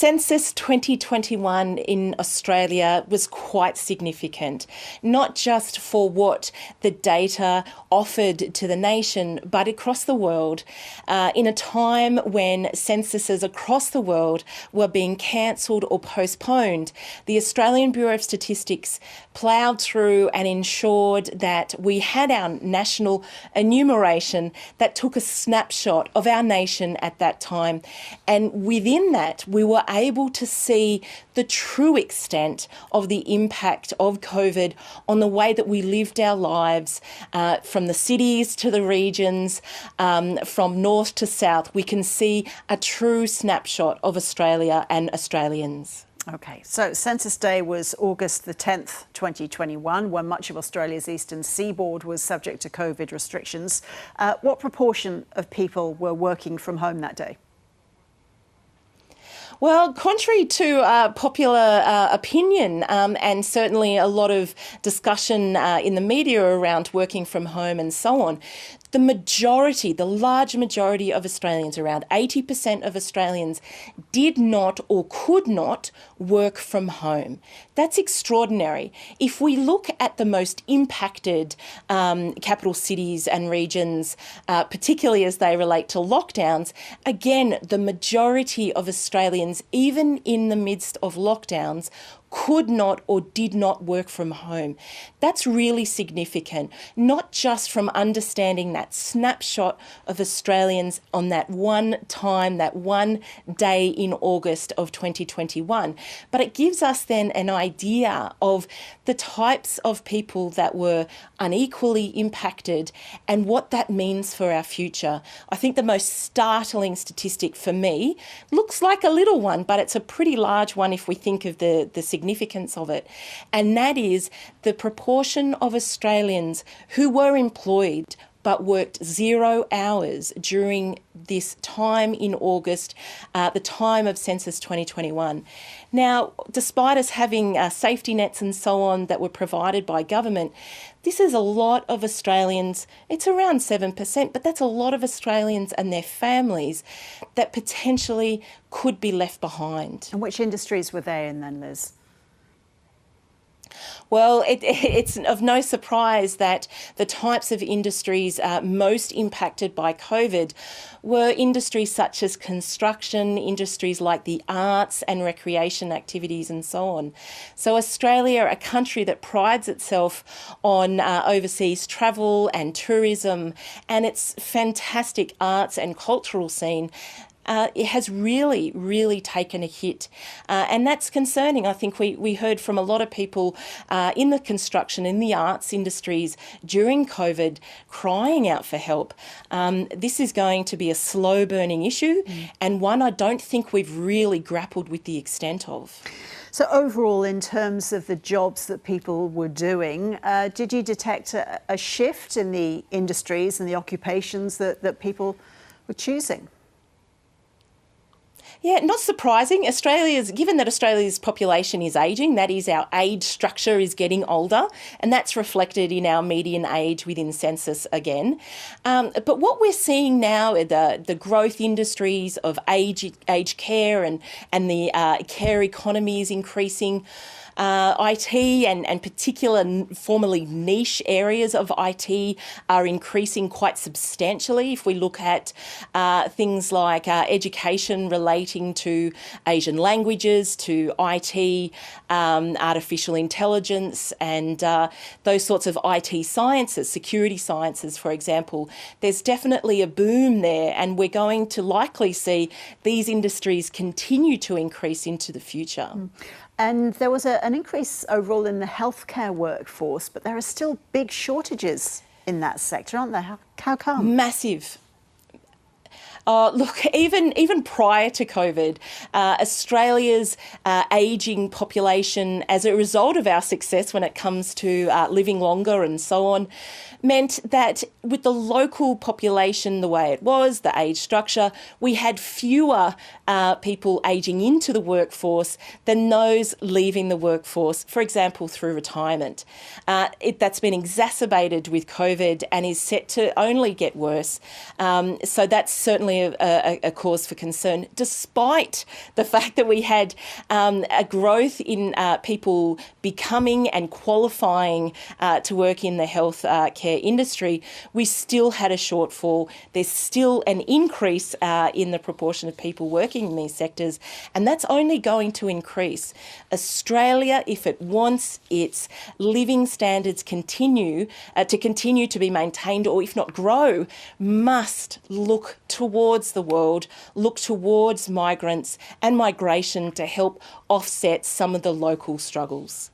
Census 2021 in Australia was quite significant, not just for what the data offered to the nation, but across the world, in a time when censuses across the world were being cancelled or postponed. The Australian Bureau of Statistics ploughed through and ensured that we had our national enumeration that took a snapshot of our nation at that time. And within that, we were able to see the true extent of the impact of COVID on the way that we lived our lives, from the cities to the regions, from north to south. We can see a true snapshot of Australia and Australians. Okay, so Census Day was August the 10th, 2021, when much of Australia's eastern seaboard was subject to COVID restrictions. What proportion of people were working from home that day? Well, contrary to popular opinion, and certainly a lot of discussion in the media around working from home and so on, the large majority of Australians, around 80% of Australians, did not or could not work from home. That's extraordinary. If we look at the most impacted capital cities and regions, particularly as they relate to lockdowns, again, the majority of Australians, even in the midst of lockdowns, could not or did not work from home. That's really significant, not just from understanding that snapshot of Australians on that one time, that one day in August of 2021, but it gives us then an idea of the types of people that were unequally impacted and what that means for our future. I think the most startling statistic for me looks like a little one, but it's a pretty large one if we think of the significance of it. And that is the proportion of Australians who were employed but worked 0 hours during this time in August, the time of Census 2021. Now, despite us having safety nets and so on that were provided by government, this is a lot of Australians. It's around 7%, but that's a lot of Australians and their families that potentially could be left behind. And which industries were they in then, Liz? Well, it's of no surprise that the types of industries most impacted by COVID were industries such as construction, industries like the arts and recreation activities and so on. So Australia, a country that prides itself on overseas travel and tourism and its fantastic arts and cultural scene, it has really, really taken a hit. And that's concerning. I think we heard from a lot of people in the construction, in the arts industries during COVID crying out for help. This is going to be a slow burning issue and one I don't think we've really grappled with the extent of. So overall, in terms of the jobs that people were doing, did you detect a shift in the industries and the occupations that people were choosing? Yeah, not surprising. Given that Australia's population is ageing, that is, our age structure is getting older, and that's reflected in our median age within census again. But what we're seeing now are the growth industries of aged care and the care economy is increasing. IT and particular formerly niche areas of IT are increasing quite substantially. If we look at things like education relating to Asian languages, to IT, artificial intelligence and those sorts of IT sciences, security sciences, for example, there's definitely a boom there and we're going to likely see these industries continue to increase into the future. And there was an increase overall in the healthcare workforce, but there are still big shortages in that sector, aren't there? How come? Massive. Look, even prior to COVID, Australia's ageing population, as a result of our success when it comes to living longer and so on, meant that with the local population the way it was, the age structure, we had fewer people ageing into the workforce than those leaving the workforce, for example, through retirement. That's been exacerbated with COVID and is set to only get worse. So that's certainly certainly a cause for concern, despite the fact that we had a growth in people becoming and qualifying to work in the health care industry. We still had a shortfall. There's still an increase in the proportion of people working in these sectors, and that's only going to increase. Australia, if it wants its living standards continue to be maintained, or if not grow, must look towards the world, look towards migrants and migration to help offset some of the local struggles.